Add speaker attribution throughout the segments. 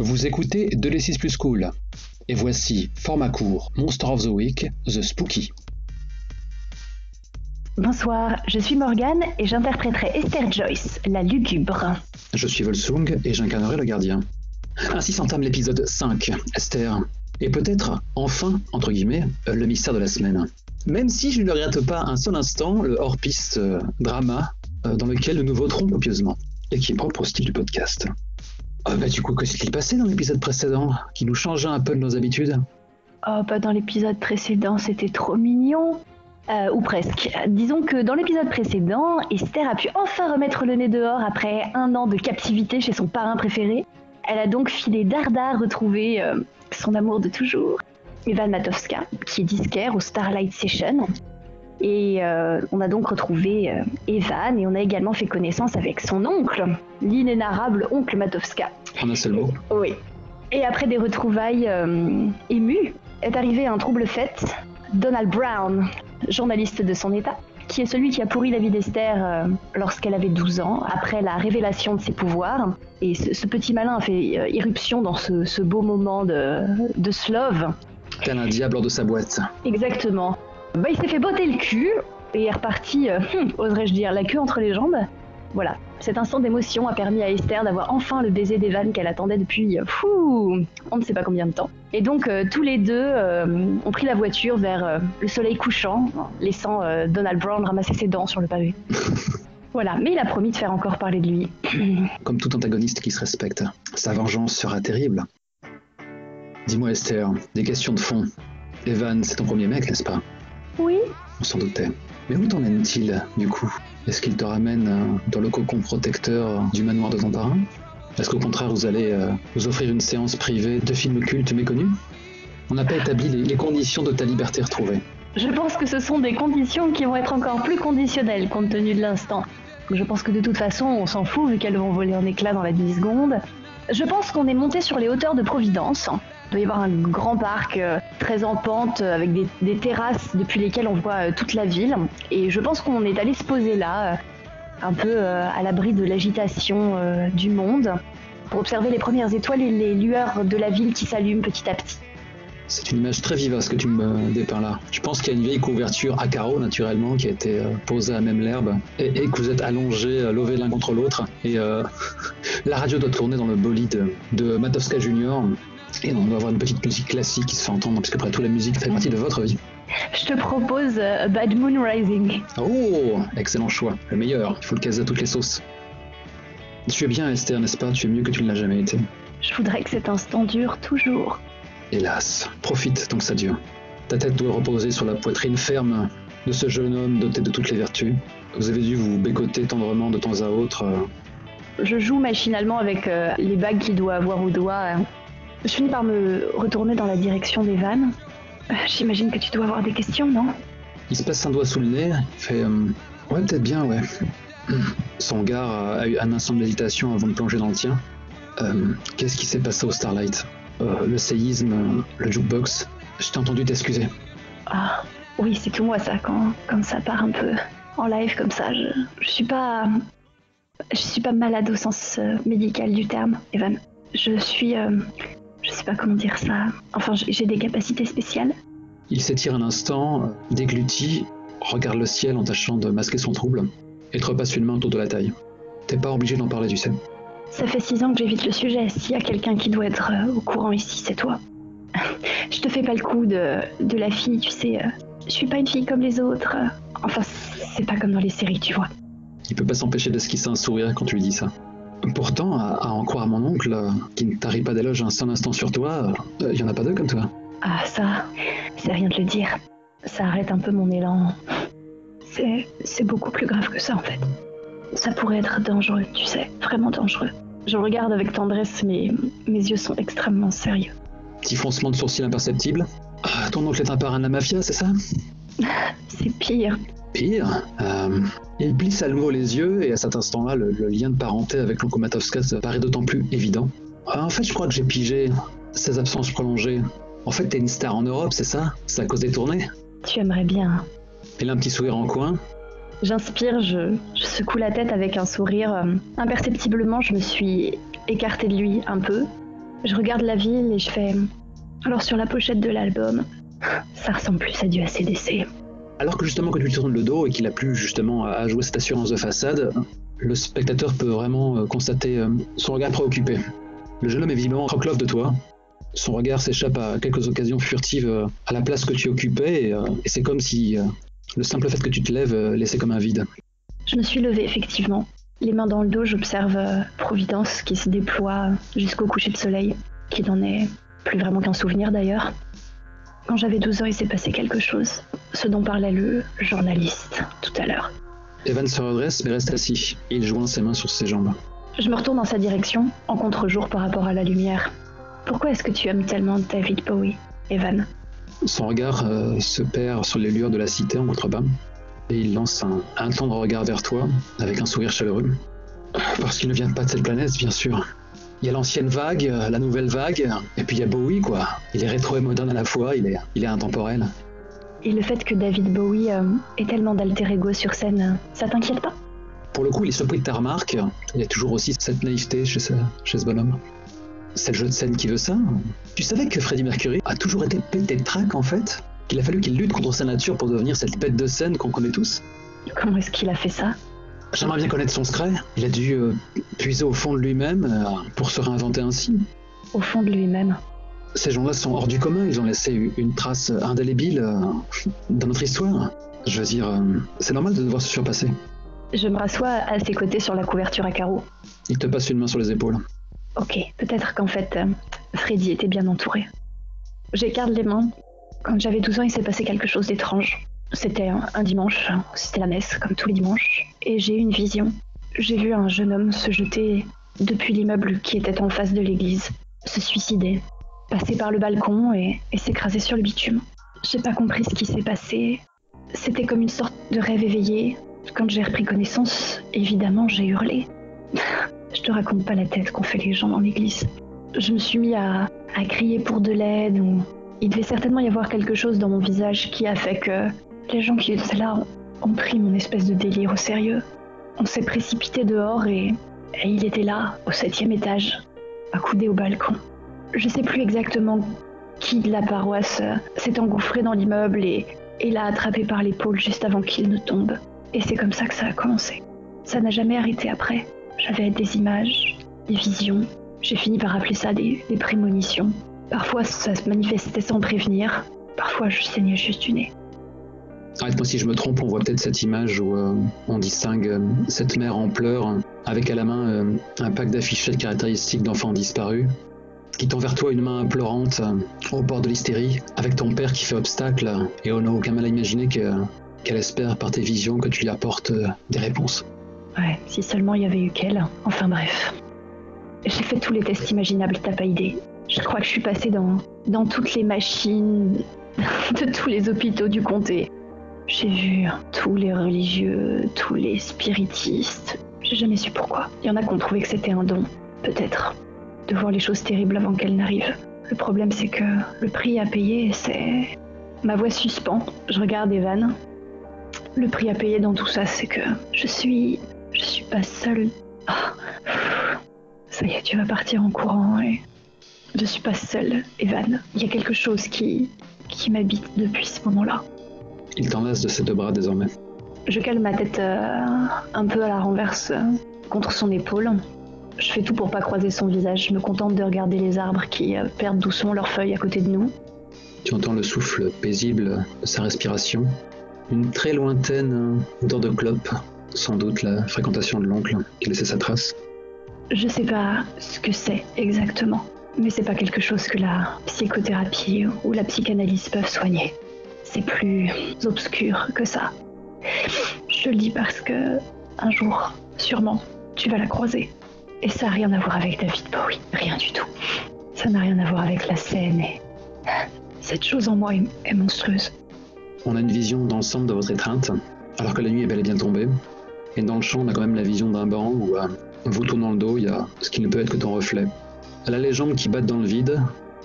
Speaker 1: Vous écoutez De l'E6 plus Cool. Et voici, format court, Monster of the Week, The Spooky.
Speaker 2: Bonsoir, je suis Morgane et j'interpréterai Esther Joyce, la lugubre.
Speaker 1: Je suis Volsung et j'incarnerai le gardien. Ainsi s'entame l'épisode 5, Esther. Et peut-être, enfin, entre guillemets, le mystère de la semaine. Même si je ne regrette pas un seul instant le hors-piste drama dans lequel nous voterons copieusement, et qui est propre au style du podcast. Du coup, que s'est-il passé dans l'épisode précédent, qui nous changeait un peu de nos habitudes ?
Speaker 2: Dans l'épisode précédent, c'était trop mignon. Ou presque. Disons que dans l'épisode précédent, Esther a pu enfin remettre le nez dehors après 1 an de captivité chez son parrain préféré. Elle a donc filé dardard retrouver son amour de toujours, Evan Matowska, qui est disquaire au Starlight Session. Et on a donc retrouvé Evan et on a également fait connaissance avec son oncle, l'inénarrable oncle Matowska.
Speaker 1: En un seul mot.
Speaker 2: Oui. Et après des retrouvailles émues, est arrivé un trouble fête, Donald Brown, journaliste de son état, qui est celui qui a pourri la vie d'Esther lorsqu'elle avait 12 ans, après la révélation de ses pouvoirs. Et ce petit malin a fait irruption dans ce beau moment de Slove.
Speaker 1: Tel un diable hors de sa boîte.
Speaker 2: Exactement. Il s'est fait botter le cul et est reparti, oserais-je dire, la queue entre les jambes. Voilà, cet instant d'émotion a permis à Esther d'avoir enfin le baiser d'Evan qu'elle attendait depuis, on ne sait pas combien de temps. Et donc tous les deux ont pris la voiture vers le soleil couchant, laissant Donald Brown ramasser ses dents sur le pavé. Voilà, mais il a promis de faire encore parler de lui.
Speaker 1: Comme tout antagoniste qui se respecte, sa vengeance sera terrible. Dis-moi Esther, des questions de fond. Evan, c'est ton premier mec, n'est-ce pas ?
Speaker 2: Oui.
Speaker 1: On s'en doutait. Mais où t'emmène-t-il, du coup ? Est-ce qu'il te ramène dans le cocon protecteur du manoir de ton parrain ? Est-ce qu'au contraire, vous allez vous offrir une séance privée de films cultes méconnus ? On n'a pas établi les conditions de ta liberté retrouvée.
Speaker 2: Je pense que ce sont des conditions qui vont être encore plus conditionnelles compte tenu de l'instant. Je pense que de toute façon, on s'en fout vu qu'elles vont voler en éclats dans la 10 secondes. Je pense qu'on est monté sur les hauteurs de Providence. Il doit y avoir un grand parc très en pente avec des terrasses depuis lesquelles on voit toute la ville. Et je pense qu'on est allé se poser là, un peu à l'abri de l'agitation du monde, pour observer les premières étoiles et les lueurs de la ville qui s'allument petit à petit.
Speaker 1: C'est une image très vivace que tu me dépeins là. Je pense qu'il y a une vieille couverture à carreaux naturellement qui a été posée à même l'herbe et que vous êtes allongés, lovés l'un contre l'autre. Et la radio doit tourner dans le bolide de Matowska Junior. Et on doit avoir une petite musique classique qui se fait entendre, puisque après tout la musique fait partie de votre vie.
Speaker 2: Je te propose Bad Moon Rising.
Speaker 1: Oh, excellent choix, le meilleur, il faut le caser à toutes les sauces. Tu es bien Esther, n'est-ce pas ? Tu es mieux que tu ne l'as jamais été.
Speaker 2: Je voudrais que cet instant dure toujours.
Speaker 1: Hélas, profite tant que ça dure. Ta tête doit reposer sur la poitrine ferme de ce jeune homme doté de toutes les vertus. Vous avez dû vous bécoter tendrement de temps à autre.
Speaker 2: Je joue machinalement avec les bagues qu'il doit avoir au doigt. Je finis par me retourner dans la direction d'Evan. J'imagine que tu dois avoir des questions, non ?
Speaker 1: Il se passe un doigt sous le nez, il fait ouais, peut-être bien, ouais. Son regard a eu un instant d'hésitation avant de plonger dans le tien. Qu'est-ce qui s'est passé au Starlight ? Le séisme, le jukebox. Je t'ai entendu t'excuser.
Speaker 2: Ah, oui, c'est tout moi ça, quand ça part un peu en live comme ça. Je suis pas malade au sens médical du terme, Evan. Je sais pas comment dire ça. Enfin, j'ai des capacités spéciales.
Speaker 1: Il s'étire un instant, déglutit, regarde le ciel en tâchant de masquer son trouble, et te repasse une main autour de la taille. T'es pas obligé d'en parler, tu sais.
Speaker 2: Ça fait 6 ans que j'évite le sujet. S'il y a quelqu'un qui doit être au courant ici, c'est toi. Je te fais pas le coup de la fille, tu sais. Je suis pas une fille comme les autres. Enfin, c'est pas comme dans les séries, tu vois.
Speaker 1: Il peut pas s'empêcher d'esquisser un sourire quand tu lui dis ça. Pourtant, à en croire mon oncle, qui ne tarit pas d'éloge un seul instant sur toi, y en a pas deux comme toi.
Speaker 2: Ah, ça, c'est rien de le dire. Ça arrête un peu mon élan. C'est beaucoup plus grave que ça, en fait. Ça pourrait être dangereux, tu sais, vraiment dangereux. Je regarde avec tendresse, mais mes yeux sont extrêmement sérieux.
Speaker 1: Petit froncement de sourcil imperceptible. Ah, ton oncle est un parrain de la mafia, c'est ça ?
Speaker 2: C'est pire.
Speaker 1: Pire, il plisse à nouveau les yeux et à cet instant-là, le lien de parenté avec l'oncle Matowska paraît d'autant plus évident. En fait, je crois que j'ai pigé ces absences prolongées. En fait, t'es une star en Europe, c'est ça ? C'est à cause des tournées ?
Speaker 2: Tu aimerais bien.
Speaker 1: Il a un petit sourire en coin.
Speaker 2: J'inspire, je secoue la tête avec un sourire. Imperceptiblement, je me suis écartée de lui un peu. Je regarde la ville et je fais... Alors sur la pochette de l'album, ça ressemble plus à du AC/DC.
Speaker 1: Alors que justement que tu lui tournes le dos et qu'il a plus justement à jouer cette assurance de façade, le spectateur peut vraiment constater son regard préoccupé. Le jeune homme est visiblement croque-love de toi. Son regard s'échappe à quelques occasions furtives à la place que tu occupais et c'est comme si le simple fait que tu te lèves laissait comme un vide.
Speaker 2: Je me suis levée effectivement. Les mains dans le dos, j'observe Providence qui se déploie jusqu'au coucher de soleil, qui n'en est plus vraiment qu'un souvenir d'ailleurs. Quand j'avais 12 ans, il s'est passé quelque chose, ce dont parlait le journaliste tout à l'heure.
Speaker 1: Evan se redresse mais reste assis, et il joint ses mains sur ses jambes.
Speaker 2: Je me retourne dans sa direction, en contre-jour par rapport à la lumière. Pourquoi est-ce que tu aimes tellement David Bowie, Evan ?
Speaker 1: Son regard se perd sur les lueurs de la cité en contrebas, et il lance un tendre regard vers toi, avec un sourire chaleureux. Parce qu'il ne vient pas de cette planète, bien sûr. Il y a l'ancienne vague, la nouvelle vague, et puis il y a Bowie, quoi. Il est rétro et moderne à la fois, il est intemporel.
Speaker 2: Et le fait que David Bowie ait tellement d'alter ego sur scène, ça t'inquiète pas ?
Speaker 1: Pour le coup, il est surpris de ta remarque. Il y a toujours aussi cette naïveté chez ce bonhomme. C'est le jeu de scène qui veut ça. Tu savais que Freddie Mercury a toujours été pété de trac, en fait ? Qu'il a fallu qu'il lutte contre sa nature pour devenir cette bête de scène qu'on connaît tous ?
Speaker 2: Comment est-ce qu'il a fait ça ?
Speaker 1: J'aimerais bien connaître son secret. Il a dû puiser au fond de lui-même pour se réinventer ainsi.
Speaker 2: Au fond de lui-même ?
Speaker 1: Ces gens-là sont hors du commun. Ils ont laissé une trace indélébile dans notre histoire. Je veux dire, c'est normal de devoir se surpasser.
Speaker 2: Je me rassois à ses côtés sur la couverture à carreaux.
Speaker 1: Il te passe une main sur les épaules.
Speaker 2: Ok, peut-être qu'en fait, Freddy était bien entouré. J'écarte les mains. Quand j'avais 12 ans, il s'est passé quelque chose d'étrange. C'était un dimanche, c'était la messe, comme tous les dimanches, et j'ai eu une vision. J'ai vu un jeune homme se jeter depuis l'immeuble qui était en face de l'église, se suicider, passer par le balcon et s'écraser sur le bitume. J'ai pas compris ce qui s'est passé. C'était comme une sorte de rêve éveillé. Quand j'ai repris connaissance, évidemment, j'ai hurlé. Je te raconte pas la tête qu'ont fait les gens dans l'église. Je me suis mis à crier pour de l'aide. Il devait certainement y avoir quelque chose dans mon visage qui a fait que les gens qui étaient là ont pris mon espèce de délire au sérieux. On s'est précipité dehors et il était là, au 7e étage, accoudé au balcon. Je sais plus exactement qui de la paroisse s'est engouffré dans l'immeuble et l'a attrapé par l'épaule juste avant qu'il ne tombe. Et c'est comme ça que ça a commencé. Ça n'a jamais arrêté après. J'avais des images, des visions. J'ai fini par appeler ça des prémonitions. Parfois, ça se manifestait sans prévenir. Parfois, je saignais juste du nez.
Speaker 1: Arrête-moi si je me trompe, on voit peut-être cette image où on distingue cette mère en pleurs, avec à la main un pack d'affichettes caractéristiques d'enfants disparus, qui tend vers toi une main implorante au bord de l'hystérie, avec ton père qui fait obstacle, et on n'a aucun mal à imaginer qu'elle espère par tes visions que tu lui apportes des réponses.
Speaker 2: Ouais, si seulement il y avait eu qu'elle. Enfin bref. J'ai fait tous les tests imaginables, t'as pas idée. Je crois que je suis passée dans toutes les machines de tous les hôpitaux du comté. J'ai vu tous les religieux, tous les spiritistes. J'ai jamais su pourquoi. Il y en a qui ont trouvé que c'était un don, peut-être, de voir les choses terribles avant qu'elles n'arrivent. Le problème, c'est que le prix à payer, c'est... Ma voix suspend. Je regarde Evan. Le prix à payer dans tout ça, c'est que je suis pas seule. Ah. Ça y est, tu vas partir en courant et... Je suis pas seule, Evan. Il y a quelque chose qui m'habite depuis ce moment-là.
Speaker 1: Il t'enlace de ses deux bras désormais.
Speaker 2: Je cale ma tête un peu à la renverse contre son épaule. Je fais tout pour pas croiser son visage. Je me contente de regarder les arbres qui perdent doucement leurs feuilles à côté de nous.
Speaker 1: Tu entends le souffle paisible de sa respiration. Une très lointaine odeur de clope. Sans doute la fréquentation de l'oncle qui laissait sa trace.
Speaker 2: Je sais pas ce que c'est exactement. Mais c'est pas quelque chose que la psychothérapie ou la psychanalyse peuvent soigner. C'est plus obscur que ça. Je te le dis parce que un jour, sûrement, tu vas la croiser. Et ça n'a rien à voir avec David Bowie, rien du tout. Ça n'a rien à voir avec la scène et... Cette chose en moi est monstrueuse.
Speaker 1: On a une vision d'ensemble de votre étreinte, alors que la nuit est bel et bien tombée. Et dans le champ, on a quand même la vision d'un banc où, vous tournant le dos, il y a ce qui ne peut être que ton reflet. Elle a les jambes qui battent dans le vide,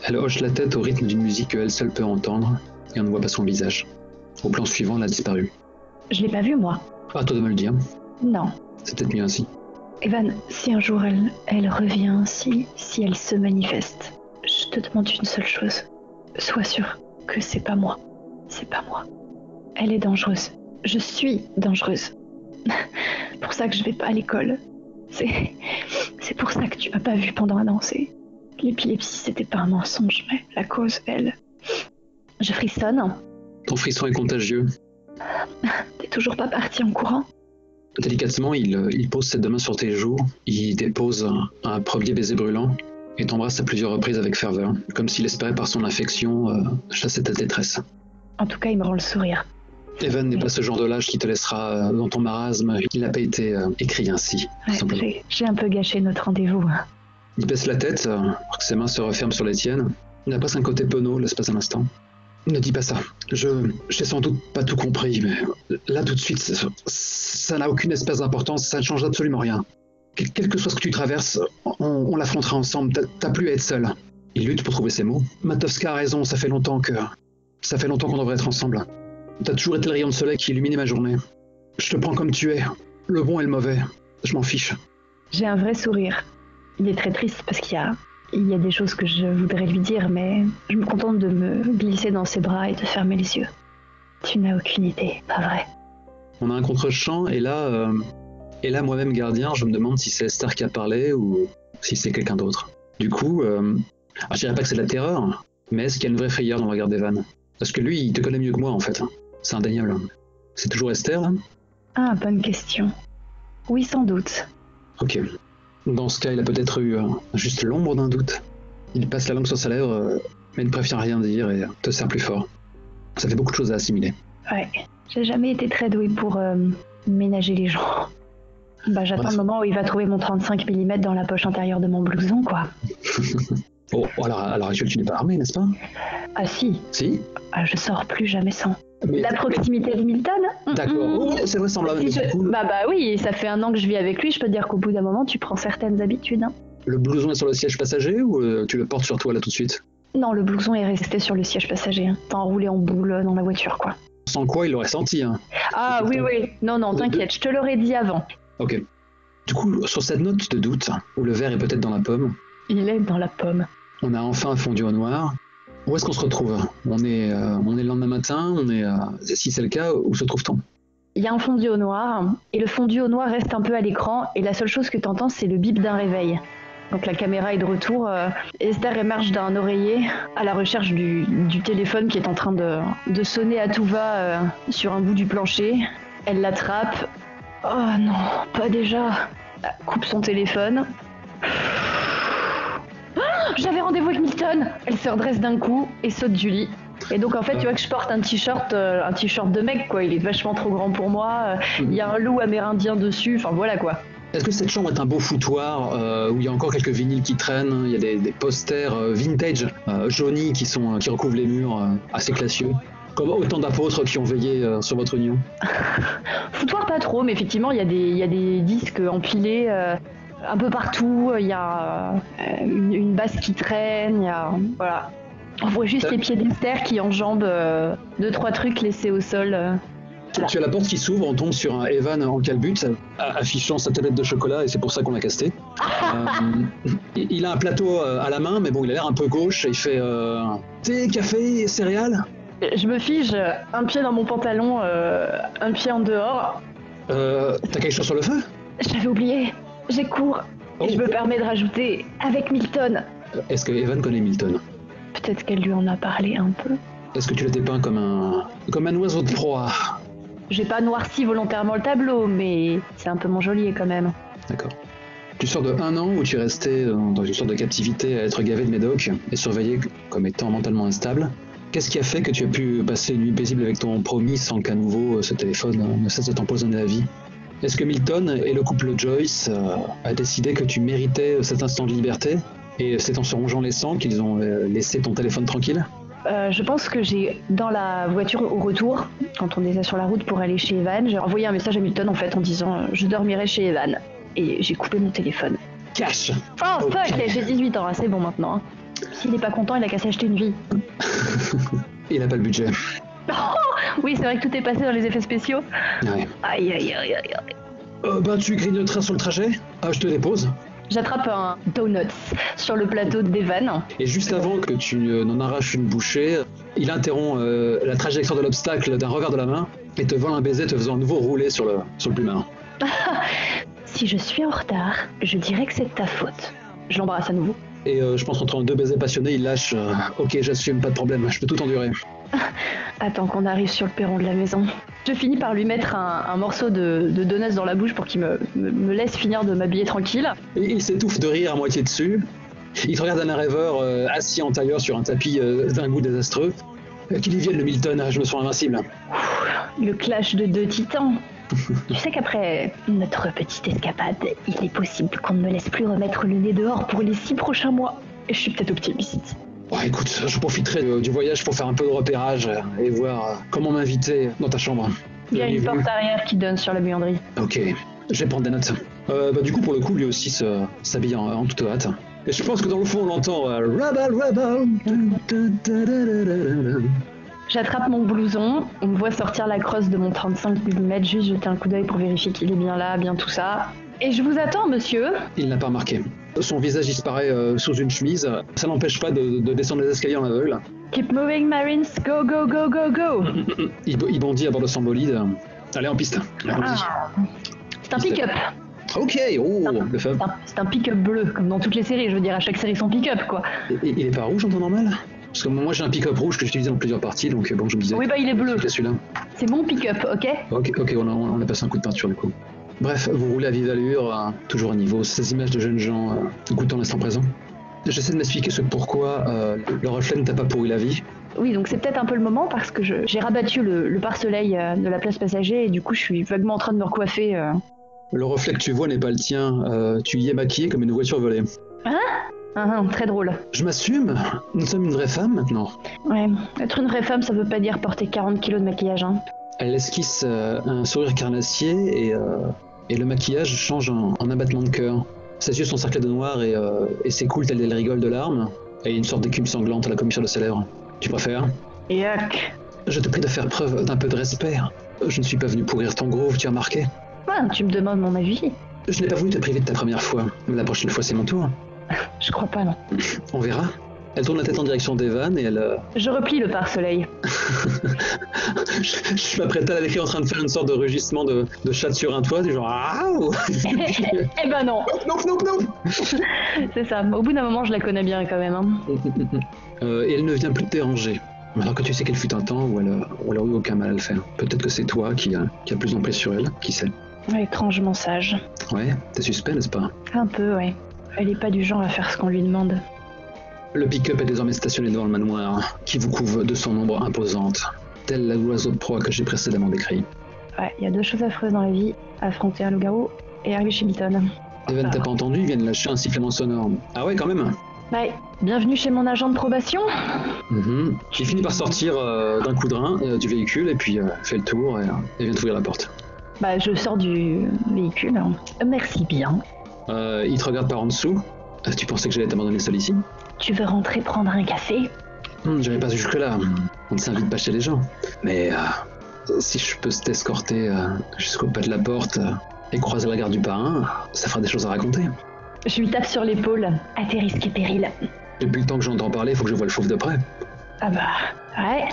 Speaker 1: elle hoche la tête au rythme d'une musique qu'elle seule peut entendre, et on ne voit pas son visage. Au plan suivant, elle a disparu.
Speaker 2: Je l'ai pas vue, moi.
Speaker 1: À toi de me le dire.
Speaker 2: Non.
Speaker 1: C'est peut-être mieux ainsi.
Speaker 2: Evan, si un jour elle revient, si elle se manifeste, je te demande une seule chose. Sois sûr que c'est pas moi. C'est pas moi. Elle est dangereuse. Je suis dangereuse. Pour ça que je vais pas à l'école. C'est pour ça que tu m'as pas vu pendant un an. L'épilepsie, c'était pas un mensonge, mais la cause, elle... Je frissonne.
Speaker 1: Ton frisson est contagieux.
Speaker 2: T'es toujours pas parti en courant?
Speaker 1: Délicatement, il pose ses deux mains sur tes joues, il dépose un premier baiser brûlant et t'embrasse à plusieurs reprises avec ferveur, comme s'il espérait par son affection chasser ta détresse.
Speaker 2: En tout cas, il me rend le sourire.
Speaker 1: Evan n'est pas ce genre de lâche qui te laissera dans ton marasme. Il n'a pas été écrit ainsi.
Speaker 2: Ouais, j'ai un peu gâché notre rendez-vous.
Speaker 1: Il baisse la tête, pour que ses mains se referment sur les tiennes. Il a presque un côté penaud l'espace d'un instant. Ne dis pas ça. J'ai sans doute pas tout compris, mais là tout de suite, ça n'a aucune espèce d'importance, ça ne change absolument rien. Quel que soit ce que tu traverses, on l'affrontera ensemble, t'as plus à être seul. Il lutte pour trouver ses mots. Matovska a raison, ça fait longtemps qu'on devrait être ensemble. T'as toujours été le rayon de soleil qui illuminait ma journée. Je te prends comme tu es, le bon et le mauvais, je m'en fiche.
Speaker 2: J'ai un vrai sourire. Il est très triste parce qu'il y a des choses que je voudrais lui dire, mais je me contente de me glisser dans ses bras et de fermer les yeux. Tu n'as aucune idée, pas vrai?
Speaker 1: On a un contre-champ et là, moi-même gardien, je me demande si c'est Esther qui a parlé ou si c'est quelqu'un d'autre. Du coup, je dirais pas que c'est de la terreur, mais est-ce qu'il y a une vraie frayeur dans le regard d'Evan? Parce que lui, il te connaît mieux que moi en fait. C'est indéniable. C'est toujours Esther là?
Speaker 2: Ah, bonne question. Oui, sans doute.
Speaker 1: Ok. Dans ce cas, il a peut-être eu juste l'ombre d'un doute. Il passe la langue sur sa lèvre, mais ne préfère rien dire et te serre plus fort. Ça fait beaucoup de choses à assimiler.
Speaker 2: Ouais. J'ai jamais été très douée pour ménager les gens. J'attends le moment où il va trouver mon 35 mm dans la poche intérieure de mon blouson, quoi.
Speaker 1: Oh, alors à l'heure actuelle, tu n'es pas armé, n'est-ce pas?
Speaker 2: Ah si.
Speaker 1: Si?
Speaker 2: Je sors plus jamais sans.
Speaker 1: Mais...
Speaker 2: La proximité de Milton?
Speaker 1: D'accord. Oh, c'est vraisemblable.
Speaker 2: Si Bah oui, ça fait un an que je vis avec lui, je peux te dire qu'au bout d'un moment, tu prends certaines habitudes. Hein.
Speaker 1: Le blouson est sur le siège passager ou tu le portes sur toi là tout de suite?
Speaker 2: Non, le blouson est resté sur le siège passager. Hein. T'as enroulé en boule dans la voiture, quoi.
Speaker 1: Sans quoi, il l'aurait senti. Hein.
Speaker 2: Ah oui. Non, t'inquiète, je te l'aurais dit avant.
Speaker 1: Ok. Du coup, sur cette note de doute, où le verre est peut-être dans la pomme...
Speaker 2: Il est dans la pomme.
Speaker 1: On a enfin fondu au noir. Où est-ce qu'on se retrouve? On est le lendemain matin, si c'est le cas, où se trouve-t-on?
Speaker 2: Il y a un fondu au noir, et le fondu au noir reste un peu à l'écran, et la seule chose que t'entends, c'est le bip d'un réveil. Donc la caméra est de retour, Esther émerge d'un oreiller à la recherche du téléphone qui est en train de sonner à tout va sur un bout du plancher. Elle l'attrape. Oh non, pas déjà. Elle coupe son téléphone. J'avais rendez-vous avec Milton. Elle se redresse d'un coup et saute du lit. Et donc en fait tu vois que je porte un t-shirt de mec quoi, il est vachement trop grand pour moi, il y a un loup amérindien dessus, enfin voilà quoi.
Speaker 1: Est-ce que cette chambre est un beau foutoir où il y a encore quelques vinyles qui traînent, il y a des posters vintage jaunis qui recouvrent les murs, assez classieux, comme autant d'apôtres qui ont veillé sur votre union?
Speaker 2: Foutoir pas trop, mais effectivement il y a des disques empilés un peu partout, il y a une basse qui traîne, il y a voilà. On voit juste les pieds d'Esther qui enjambent 2-3 trucs laissés au sol.
Speaker 1: Tu as la porte qui s'ouvre, on tombe sur un Evan en calbute, affichant sa tablette de chocolat, et c'est pour ça qu'on l'a casté. Il a un plateau à la main, mais bon, il a l'air un peu gauche, et il fait thé, café, céréales.
Speaker 2: Je me fige, un pied dans mon pantalon, un pied en dehors.
Speaker 1: T'as quelque chose sur le feu?
Speaker 2: J'avais oublié, j'ai cours, et je me permets de rajouter avec Milton.
Speaker 1: Est-ce que Evan connaît Milton?
Speaker 2: Peut-être qu'elle lui en a parlé un peu.
Speaker 1: Est-ce que tu l'as dépeint comme un oiseau de proie?
Speaker 2: J'ai pas noirci volontairement le tableau, mais c'est un peu mon geôlier quand même.
Speaker 1: D'accord. Tu sors de 1 an où tu es resté dans une sorte de captivité à être gavé de médocs et surveillé comme étant mentalement instable. Qu'est-ce qui a fait que tu as pu passer une nuit paisible avec ton promis sans qu'à nouveau ce téléphone ne cesse de t'empoisonner la vie? Est-ce que Milton et le couple Joyce a décidé que tu méritais cet instant de liberté? Et c'est en se rongeant les sangs qu'ils ont laissé ton téléphone tranquille?
Speaker 2: Je pense que j'ai, dans la voiture au retour, quand on était sur la route pour aller chez Evan, j'ai envoyé un message à Milton en fait en disant je dormirai chez Evan. Et j'ai coupé mon téléphone.
Speaker 1: Cash!
Speaker 2: Oh fuck, j'ai 18 ans, c'est bon maintenant. Hein. S'il est pas content, il a qu'à s'acheter une vie.
Speaker 1: Il a pas le budget.
Speaker 2: Oh, oui, c'est vrai que tout est passé dans les effets spéciaux.
Speaker 1: Ouais.
Speaker 2: Aïe.
Speaker 1: Tu grignoteras sur le trajet? Ah, je te dépose.
Speaker 2: J'attrape un donut sur le plateau d'Evan.
Speaker 1: Et juste avant que tu n'en arraches une bouchée, il interrompt la trajectoire de l'obstacle d'un revers de la main et te vole un baiser te faisant à nouveau rouler sur le plumard.
Speaker 2: Si je suis en retard, je dirais que c'est de ta faute. Je l'embrasse à nouveau.
Speaker 1: Et je pense qu'entre deux baisers passionnés, il lâche ok, j'assume, pas de problème, je peux tout endurer.
Speaker 2: Attends qu'on arrive sur le perron de la maison. Je finis par lui mettre un morceau de donuts dans la bouche pour qu'il me laisse finir de m'habiller tranquille.
Speaker 1: Et il s'étouffe de rire à moitié dessus. Il te regarde d'un rêveur assis en tailleur sur un tapis d'un goût désastreux. Qu'il y vienne le Milton, je me sens invincible.
Speaker 2: Le clash de deux titans. Tu sais qu'après notre petite escapade, il est possible qu'on ne me laisse plus remettre le nez dehors pour les 6 prochains mois. Et je suis peut-être optimiste.
Speaker 1: Ouais, écoute, je profiterai du voyage pour faire un peu de repérage et voir comment m'inviter dans ta chambre.
Speaker 2: Il y a une porte arrière qui donne sur la buanderie.
Speaker 1: Ok, je vais prendre des notes. Du coup, pour le coup, lui aussi s'habille en toute hâte. Et je pense que dans le fond, on l'entend Rebel, Rebel.
Speaker 2: J'attrape mon blouson, on me voit sortir la crosse de mon 35 mm, juste jeter un coup d'œil pour vérifier qu'il est bien là, bien tout ça. Et je vous attends, monsieur.
Speaker 1: Il n'a pas remarqué. Son visage disparaît sous une chemise. Ça n'empêche pas de descendre les escaliers en aveugle.
Speaker 2: Keep moving, Marines, go, go, go, go, go.
Speaker 1: Il bondit à bord de son bolide. Allez, en piste.
Speaker 2: C'est un pick-up.
Speaker 1: Ok, le fun.
Speaker 2: C'est un pick-up bleu, comme dans toutes les séries, je veux dire, à chaque série son pick-up, quoi.
Speaker 1: Et il est pas rouge en temps normal? Parce que moi j'ai un pick-up rouge que j'utilisais dans plusieurs parties, donc bon, je me disais...
Speaker 2: Oui, bah il est bleu.
Speaker 1: C'est celui-là.
Speaker 2: C'est mon pick-up, ok?
Speaker 1: Ok, on a passé un coup de peinture du coup. Bref, vous roulez à vive allure, toujours à niveau, ces images de jeunes gens goûtant l'instant présent. J'essaie de m'expliquer ce pourquoi le reflet ne t'a pas pourri la vie.
Speaker 2: Oui, donc c'est peut-être un peu le moment parce que j'ai rabattu le pare-soleil de la place passager et du coup je suis vaguement en train de me recoiffer.
Speaker 1: Le reflet que tu vois n'est pas le tien, tu y es maquillée comme une voiture volée.
Speaker 2: Très drôle.
Speaker 1: Je m'assume, nous sommes une vraie femme maintenant.
Speaker 2: Ouais, être une vraie femme ça veut pas dire porter 40 kilos de maquillage, hein.
Speaker 1: Elle esquisse un sourire carnassier et le maquillage change en abattement de cœur. Ses yeux sont cerclés de noir et s'écoulent telles des rigoles de larmes. Et une sorte d'écume sanglante à la commissure de ses lèvres. Tu préfères?
Speaker 2: Yuck.
Speaker 1: Je te prie de faire preuve d'un peu de respect. Je ne suis pas venu pourrir ton groove, tu as remarqué?
Speaker 2: Tu me demandes mon avis?
Speaker 1: Je n'ai pas voulu te priver de ta première fois. La prochaine fois, c'est mon tour.
Speaker 2: Je crois pas, non.
Speaker 1: On verra. Elle tourne la tête en direction d'Evan et elle...
Speaker 2: Je replie le pare-soleil.
Speaker 1: je m'apprête à l'écrire en train de faire une sorte de rugissement de chat sur un toit, du genre...
Speaker 2: Eh ben non.
Speaker 1: Non.
Speaker 2: C'est ça. Au bout d'un moment, je la connais bien quand même. Hein.
Speaker 1: Et elle ne vient plus te déranger. Alors que tu sais qu'elle fut un temps où elle aurait eu aucun mal à le faire. Peut-être que c'est toi qui a plus d'emprise sur elle, qui sait.
Speaker 2: Étrangement sage.
Speaker 1: Ouais, t'es suspect, n'est-ce pas?
Speaker 2: Un peu, ouais. Elle est pas du genre à faire ce qu'on lui demande.
Speaker 1: Le pick-up est désormais stationné devant le manoir, qui vous couvre de son ombre imposante, tel l'oiseau de proie que j'ai précédemment décrit.
Speaker 2: Ouais, il y a 2 choses affreuses dans la vie, affronter un loup-garou et arriver chez Milton.
Speaker 1: Evan t'a pas entendu, il vient de lâcher un sifflement sonore. Ah ouais, quand même.
Speaker 2: Ouais, bienvenue chez mon agent de probation.
Speaker 1: Il finit par sortir d'un coup de rein du véhicule et puis fait le tour et vient d'ouvrir la porte.
Speaker 2: Je sors du véhicule. Merci bien.
Speaker 1: Il te regarde par en dessous. Tu pensais que j'allais t'abandonner seul ici?
Speaker 2: Tu veux rentrer prendre un café?
Speaker 1: J'irai pas jusque-là. On ne s'invite pas chez les gens. Mais si je peux t'escorter jusqu'au pas de la porte et croiser la gare du parrain, ça fera des choses à raconter.
Speaker 2: Je lui tape sur l'épaule. À tes risques et périls.
Speaker 1: Depuis le temps que j'entends parler, il faut que je voie le fauve de près.
Speaker 2: Ah bah, ouais.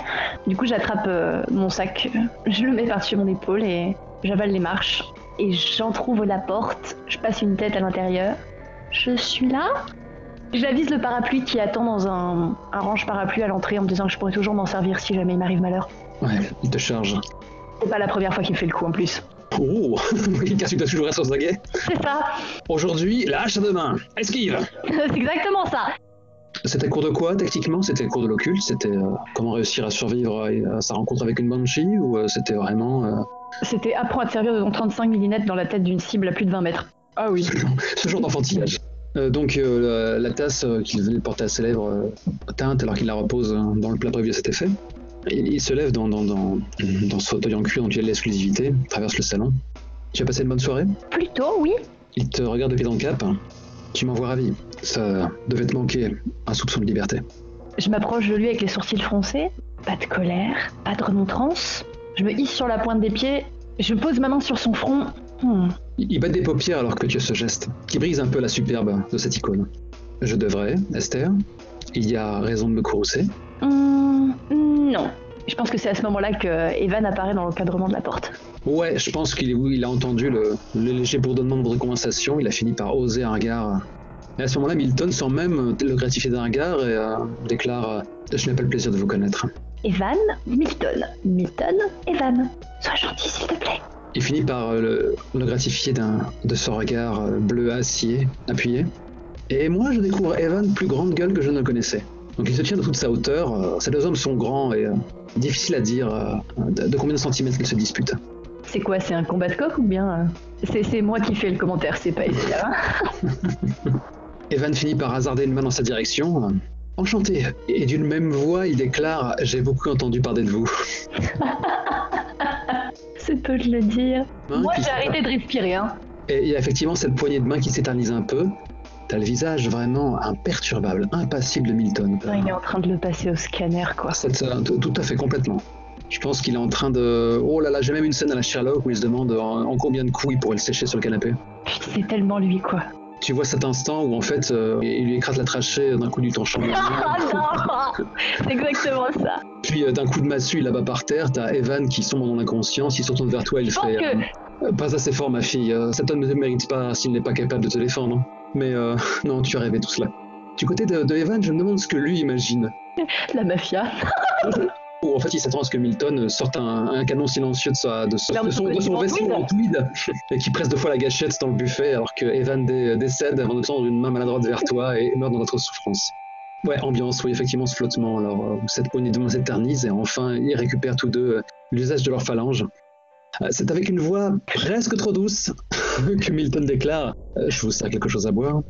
Speaker 2: Du coup, j'attrape mon sac, je le mets par-dessus mon épaule et j'avale les marches. Et j'entrouvre la porte, je passe une tête à l'intérieur. Je suis là. J'avise le parapluie qui attend dans un range parapluie à l'entrée en me disant que je pourrais toujours m'en servir si jamais il m'arrive malheur.
Speaker 1: Ouais, il te charge.
Speaker 2: C'est pas la première fois qu'il me fait le coup en plus.
Speaker 1: Oh, car tu dois toujours rester sur sa guet.
Speaker 2: C'est ça.
Speaker 1: Aujourd'hui, la hache à deux mains. Esquive.
Speaker 2: C'est exactement ça.
Speaker 1: C'était cours de quoi, techniquement? C'était cours de l'occulte? C'était comment réussir à survivre à sa rencontre avec une banshee? Ou c'était vraiment...
Speaker 2: C'était apprends à te servir de ton 35 mm dans la tête d'une cible à plus de 20 mètres. Ah oui.
Speaker 1: Ce genre d'enfantillage. Donc la tasse qu'il venait de porter à ses lèvres teinte alors qu'il la repose dans le plat prévu à cet effet. Il se lève dans ce fauteuil en cuir dont il a l'exclusivité, traverse le salon. Tu as passé une bonne soirée?
Speaker 2: Plutôt, oui.
Speaker 1: Il te regarde de pied dans le cap. Tu m'envoies ravi. Ça devait te manquer un soupçon de liberté.
Speaker 2: Je m'approche de lui avec les sourcils froncés. Pas de colère, pas de remontrance. Je me hisse sur la pointe des pieds. Je pose ma main sur son front.
Speaker 1: Il bat des paupières alors que tu as ce geste, qui brise un peu la superbe de cette icône. Je devrais, Esther. Il y a raison de me courroucer.
Speaker 2: Non. Je pense que c'est à ce moment-là que Evan apparaît dans l'encadrement de la porte.
Speaker 1: Ouais, je pense qu'il a entendu le léger bourdonnement de votre conversation. Il a fini par oser un regard. Et à ce moment-là, Milton, sans même le gratifier d'un regard, et déclare je n'ai pas le plaisir de vous connaître.
Speaker 2: Evan, Milton. Milton, Evan. Sois gentil, s'il te plaît.
Speaker 1: Il finit par le gratifier de son regard bleu acier, appuyé. Et moi, je découvre Evan plus grande gueule que je ne le connaissais. Donc il se tient de toute sa hauteur. Ces deux hommes sont grands et difficile à dire de combien de centimètres ils se disputent.
Speaker 2: C'est quoi, c'est un combat de coq ou bien c'est moi qui fais le commentaire, c'est pas évident.
Speaker 1: Evan finit par hasarder une main dans sa direction. Enchanté. Et d'une même voix, il déclare « J'ai beaucoup entendu parler de vous. »
Speaker 2: C'est peu de le dire. Moi, j'ai arrêté de respirer, hein.
Speaker 1: Et il y a effectivement cette poignée de main qui s'éternise un peu. T'as le visage vraiment imperturbable, impassible de Milton.
Speaker 2: Ouais, il est en train de le passer au scanner, quoi.
Speaker 1: Tout à fait, complètement. Je pense qu'il est en train de... Oh là là, j'ai même une scène à la Sherlock où il se demande en combien de coups il pourrait le sécher sur le canapé.
Speaker 2: Putain, c'est tellement lui, quoi.
Speaker 1: Tu vois cet instant où en fait, il lui écrase la trachée d'un coup du tranchant.
Speaker 2: Ah non, c'est exactement ça.
Speaker 1: Puis d'un coup de massue, là-bas par terre, t'as Evan qui sombre dans l'inconscience, il se retourne vers toi, il fait... Pas assez fort, ma fille. Cet homme ne mérite pas s'il n'est pas capable de te défendre. Mais non, tu as rêvé tout cela. Du côté de Evan, je me demande ce que lui imagine.
Speaker 2: La mafia.
Speaker 1: Ou en fait, il s'attend à ce que Milton sorte un canon silencieux de son vaisseau en tweed et qui presse 2 fois la gâchette dans le buffet alors que Evan décède avant de tendre une main maladroite vers toi et meurt dans notre souffrance. Ouais, ambiance, oui, effectivement, ce flottement. Alors, cette poignée de main s'éternise et enfin, ils récupèrent tous deux l'usage de leur phalange. C'est avec une voix presque trop douce que Milton déclare « Je vous sers quelque chose à boire ?»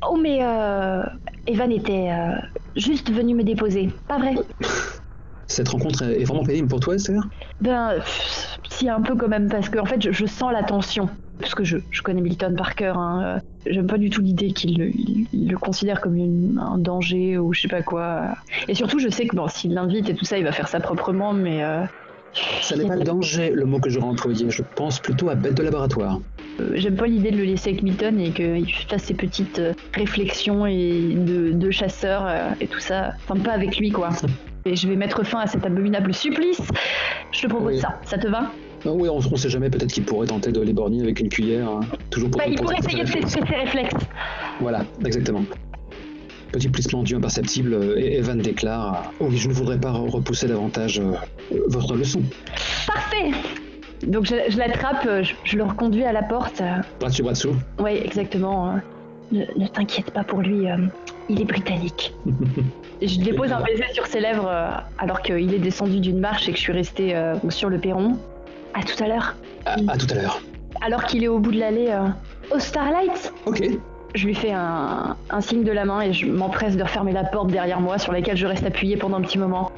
Speaker 2: Oh, mais Evan était juste venu me déposer, pas vrai?
Speaker 1: Cette rencontre est vraiment pénible pour toi, Esther?
Speaker 2: Ben, si, un peu quand même, parce que en fait, je sens la tension. Parce que je connais Milton par cœur, hein. J'aime pas du tout l'idée qu'il le considère comme un danger ou je sais pas quoi. Et surtout, je sais que bon, s'il l'invite et tout ça, il va faire ça proprement, mais...
Speaker 1: Ça n'est pas le danger, le mot que j'aurais employé. Je pense plutôt à bête de laboratoire.
Speaker 2: J'aime pas l'idée de le laisser avec Milton et qu'il fasse ses petites réflexions et de chasseur et tout ça. Enfin, pas avec lui, quoi. Et je vais mettre fin à cet abominable supplice. Je te propose ça te va?
Speaker 1: Oui, on sait jamais, peut-être qu'il pourrait tenter de l'éborgner avec une cuillère, hein, toujours pour...
Speaker 2: il pourrait essayer de tester ses réflexes.
Speaker 1: Voilà, exactement. Petit plissement d'yeux imperceptible, et Evan déclare « Oui, je ne voudrais pas repousser davantage votre leçon. »
Speaker 2: Parfait. Donc je l'attrape, je le reconduis à la porte.
Speaker 1: Bras dessus, bras dessous.
Speaker 2: Oui, exactement. Ne t'inquiète pas pour lui, il est britannique. Je dépose un baiser sur ses lèvres alors qu'il est descendu d'une marche et que je suis restée sur le perron. À tout à l'heure.
Speaker 1: À tout à l'heure.
Speaker 2: Alors qu'il est au bout de l'allée, au Starlight.
Speaker 1: Ok.
Speaker 2: Je lui fais un signe de la main et je m'empresse de refermer la porte derrière moi sur laquelle je reste appuyée pendant un petit moment.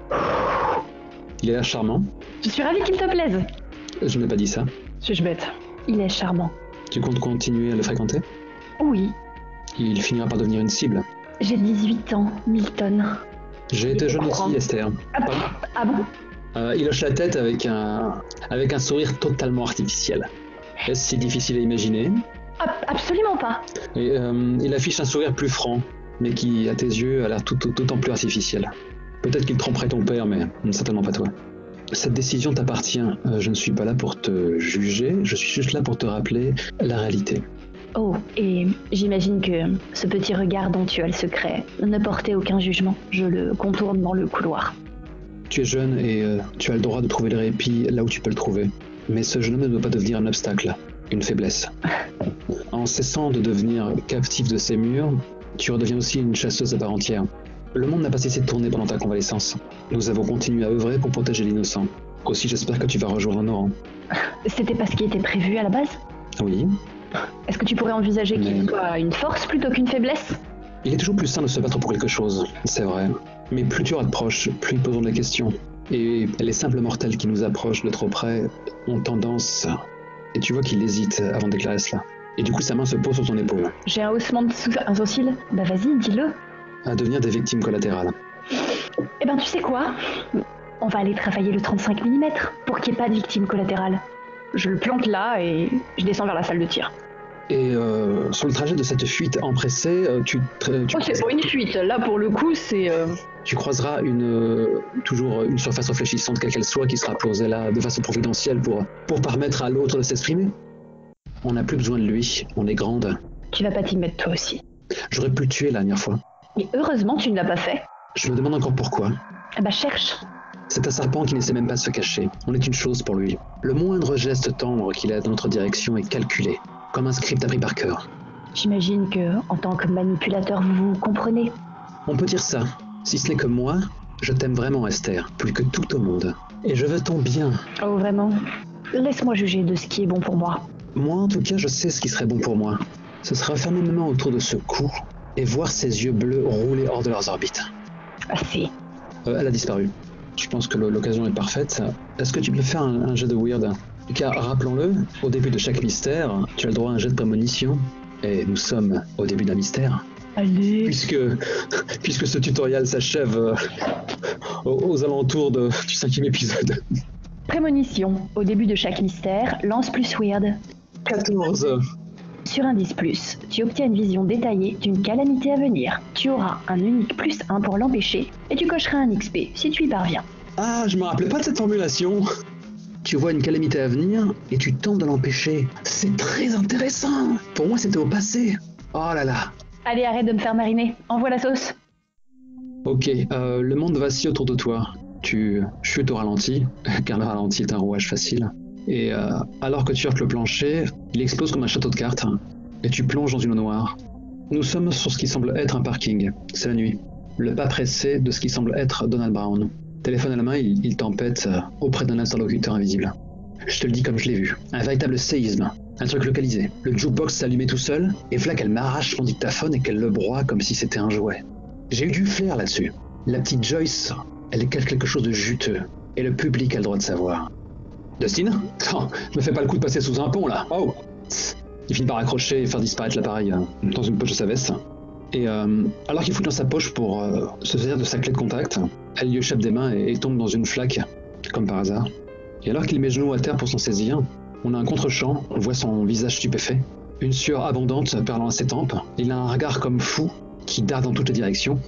Speaker 1: Il est là charmant.
Speaker 2: Je suis ravie qu'il te plaise.
Speaker 1: Je n'ai pas dit ça.
Speaker 2: Suis-je bête? Il est charmant.
Speaker 1: Tu comptes continuer à le fréquenter?
Speaker 2: Oui.
Speaker 1: Il finira par devenir une cible.
Speaker 2: J'ai 18 ans, Milton.
Speaker 1: J'ai été jeune aussi, Esther.
Speaker 2: Ah bon?
Speaker 1: Il hoche la tête avec un sourire totalement artificiel. Est-ce si difficile à imaginer?
Speaker 2: Absolument pas.
Speaker 1: Et, il affiche un sourire plus franc, mais qui, à tes yeux, a l'air tout autant plus artificiel. Peut-être qu'il tromperait ton père, mais certainement pas toi. Cette décision t'appartient. Je ne suis pas là pour te juger, je suis juste là pour te rappeler la réalité.
Speaker 2: Oh, et j'imagine que ce petit regard dont tu as le secret ne portait aucun jugement. Je le contourne dans le couloir.
Speaker 1: Tu es jeune et tu as le droit de trouver le répit là où tu peux le trouver. Mais ce jeune homme ne doit pas devenir un obstacle, une faiblesse. En cessant de devenir captif de ces murs, tu redeviens aussi une chasseuse à part entière. Le monde n'a pas cessé de tourner pendant ta convalescence. Nous avons continué à œuvrer pour protéger l'innocent. Aussi, j'espère que tu vas rejoindre nos rangs.
Speaker 2: C'était pas ce qui était prévu à la base?
Speaker 1: Oui.
Speaker 2: Est-ce que tu pourrais envisager qu'il soit une force plutôt qu'une faiblesse?
Speaker 1: Il est toujours plus sain de se battre pour quelque chose, c'est vrai. Mais plus tu rapproches, plus ils posent des questions. Et les simples mortels qui nous approchent de trop près ont tendance... Et tu vois qu'il hésite avant de déclarer cela. Et du coup, sa main se pose sur ton épaule.
Speaker 2: J'ai un haussement de sourcil. Bah vas-y, dis-le.
Speaker 1: À devenir des victimes collatérales.
Speaker 2: Eh ben, tu sais quoi? On va aller travailler le 35 mm pour qu'il n'y ait pas de victimes collatérales. Je le plante là et je descends vers la salle de tir.
Speaker 1: Et sur le trajet de cette fuite empressée,
Speaker 2: C'est pas une fuite, là pour le coup c'est...
Speaker 1: tu croiseras toujours une surface réfléchissante, quelle qu'elle soit, qui sera posée là de façon providentielle pour permettre à l'autre de s'exprimer. On n'a plus besoin de lui, on est grande.
Speaker 2: Tu vas pas t'y mettre toi aussi.
Speaker 1: J'aurais pu le tuer la dernière fois.
Speaker 2: Mais heureusement tu ne l'as pas fait.
Speaker 1: Je me demande encore pourquoi.
Speaker 2: Bah cherche.
Speaker 1: C'est un serpent qui ne sait même pas se cacher. On est une chose pour lui. Le moindre geste tendre qu'il a dans notre direction est calculé, comme un script appris par cœur.
Speaker 2: J'imagine que, en tant que manipulateur, vous comprenez.
Speaker 1: On peut dire ça. Si ce n'est que moi, je t'aime vraiment, Esther, plus que tout au monde. Et je veux ton bien.
Speaker 2: Oh vraiment? Laisse-moi juger de ce qui est bon pour moi.
Speaker 1: Moi, en tout cas, je sais ce qui serait bon pour moi. Ce sera fermer mes mains autour de ce cou et voir ses yeux bleus rouler hors de leurs orbites.
Speaker 2: Ah si.
Speaker 1: Elle a disparu. Je pense que l'occasion est parfaite. Est-ce que tu peux faire un jet de weird? Car, rappelons-le, au début de chaque mystère, tu as le droit à un jet de prémonition. Et nous sommes au début d'un mystère.
Speaker 2: Allez.
Speaker 1: Puisque ce tutoriel s'achève aux alentours du 5e épisode.
Speaker 2: Prémonition. Au début de chaque mystère, lance plus weird.
Speaker 1: 14.
Speaker 2: Sur indice plus, tu obtiens une vision détaillée d'une calamité à venir. Tu auras un unique +1 pour l'empêcher et tu cocheras un XP si tu y parviens.
Speaker 1: Ah, je me rappelais pas de cette formulation. Tu vois une calamité à venir et tu tentes de l'empêcher. C'est très intéressant. Pour moi, c'était au passé. Oh là là.
Speaker 2: Allez, arrête de me faire mariner. Envoie la sauce.
Speaker 1: Ok, le monde vacille autour de toi. Tu chutes au ralenti, car le ralenti est un rouage facile. Et alors que tu heurtes le plancher, il explose comme un château de cartes, et tu plonges dans une eau noire. Nous sommes sur ce qui semble être un parking. C'est la nuit. Le pas pressé de ce qui semble être Donald Brown. Téléphone à la main, il tempête auprès d'un interlocuteur invisible. Je te le dis comme je l'ai vu. Un véritable séisme. Un truc localisé. Le jukebox s'allumait tout seul, et voilà qu'elle m'arrache mon dictaphone et qu'elle le broie comme si c'était un jouet. J'ai eu du flair là-dessus. La petite Joyce, elle est quelque chose de juteux. Et le public a le droit de savoir. Dustin? Oh, me fais pas le coup de passer sous un pont là. Oh! Il finit par accrocher et faire disparaître l'appareil dans une poche de sa veste. Et alors qu'il fouille dans sa poche pour se saisir de sa clé de contact, elle lui échappe des mains et tombe dans une flaque, comme par hasard. Et alors qu'il met genoux à terre pour s'en saisir, on a un contre-champ, on voit son visage stupéfait, une sueur abondante perlant à ses tempes, il a un regard comme fou qui darde dans toutes les directions,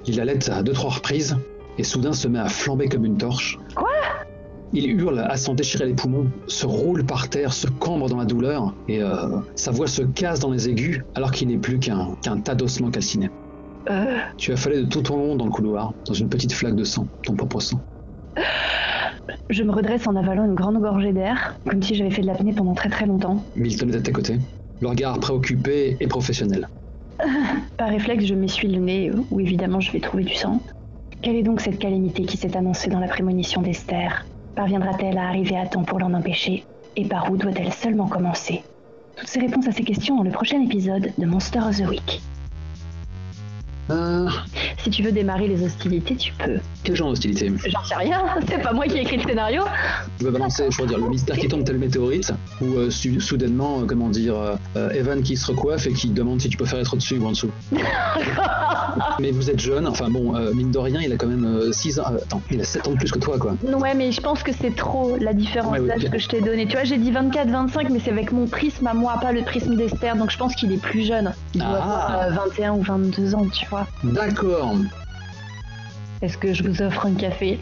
Speaker 1: il allaite à 2-3 reprises, et soudain se met à flamber comme une torche.
Speaker 2: Quoi?
Speaker 1: Il hurle à s'en déchirer les poumons, se roule par terre, se cambre dans la douleur, et sa voix se casse dans les aigus, alors qu'il n'est plus qu'un tas d'ossements calcinés. Tu as affalé de tout ton long dans le couloir, dans une petite flaque de sang, ton propre sang.
Speaker 2: Je me redresse en avalant une grande gorgée d'air, comme si j'avais fait de l'apnée pendant très très longtemps.
Speaker 1: Milton est à tes côtés, le regard préoccupé et professionnel.
Speaker 2: Par réflexe, je m'essuie le nez, où évidemment je vais trouver du sang. Quelle est donc cette calamité qui s'est annoncée dans la prémonition d'Esther? Parviendra-t-elle à arriver à temps pour l'en empêcher? Et par où doit-elle seulement commencer? Toutes ces réponses à ces questions dans le prochain épisode de Monster of the Week. Si tu veux démarrer les hostilités, tu peux.
Speaker 1: Quel genre d'hostilité?
Speaker 2: J'en sais rien, c'est pas moi qui ai écrit le scénario.
Speaker 1: Tu veux balancer, je veux dire, le mystère qui tombe tel météorite, ou soudainement, Evan qui se recoiffe et qui demande si tu peux faire être au-dessus ou en dessous. Mais vous êtes jeune, enfin bon, mine de rien, il a quand même 6 ans, il a 7 ans de plus que toi, quoi.
Speaker 2: Ouais, mais je pense que c'est trop la différence d'âge que je t'ai donné. Tu vois, j'ai dit 24-25, mais c'est avec mon prisme à moi, pas le prisme d'Esther, donc je pense qu'il est plus jeune. Il doit avoir 21 ou 22 ans, tu vois.
Speaker 1: D'accord.
Speaker 2: Est-ce que je vous offre un café?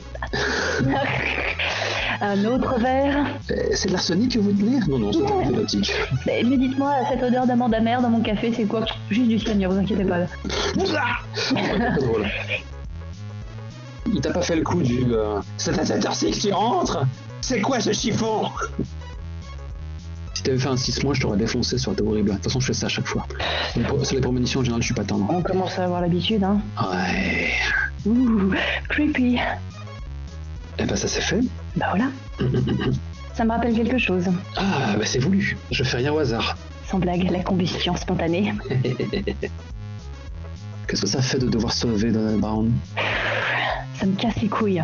Speaker 2: Un autre verre?
Speaker 1: C'est de l'arsenic que vous tenez? Non, c'est pas érotique.
Speaker 2: Mais dites-moi, cette odeur d'amande amère dans mon café, c'est quoi? Juste du cyanure, vous inquiétez pas.
Speaker 1: Pas drôle. Il t'a pas fait le coup du... C'est à cette heure-ci que tu rentres? C'est quoi ce chiffon? Si t'avais fait un 6 mois, je t'aurais défoncé, ça aurait été horrible. De toute façon, je fais ça à chaque fois. Sur les prémonitions, en général, je suis pas tendre.
Speaker 2: On commence à avoir l'habitude, hein.
Speaker 1: Ouais.
Speaker 2: Ouh, creepy.
Speaker 1: Eh ben, ça s'est fait.
Speaker 2: Bah voilà. Ça me rappelle quelque chose.
Speaker 1: Ah, bah c'est voulu. Je fais rien au hasard.
Speaker 2: Sans blague, la combustion spontanée.
Speaker 1: Qu'est-ce que ça fait de devoir sauver Donald Brown?
Speaker 2: Ça me casse les couilles.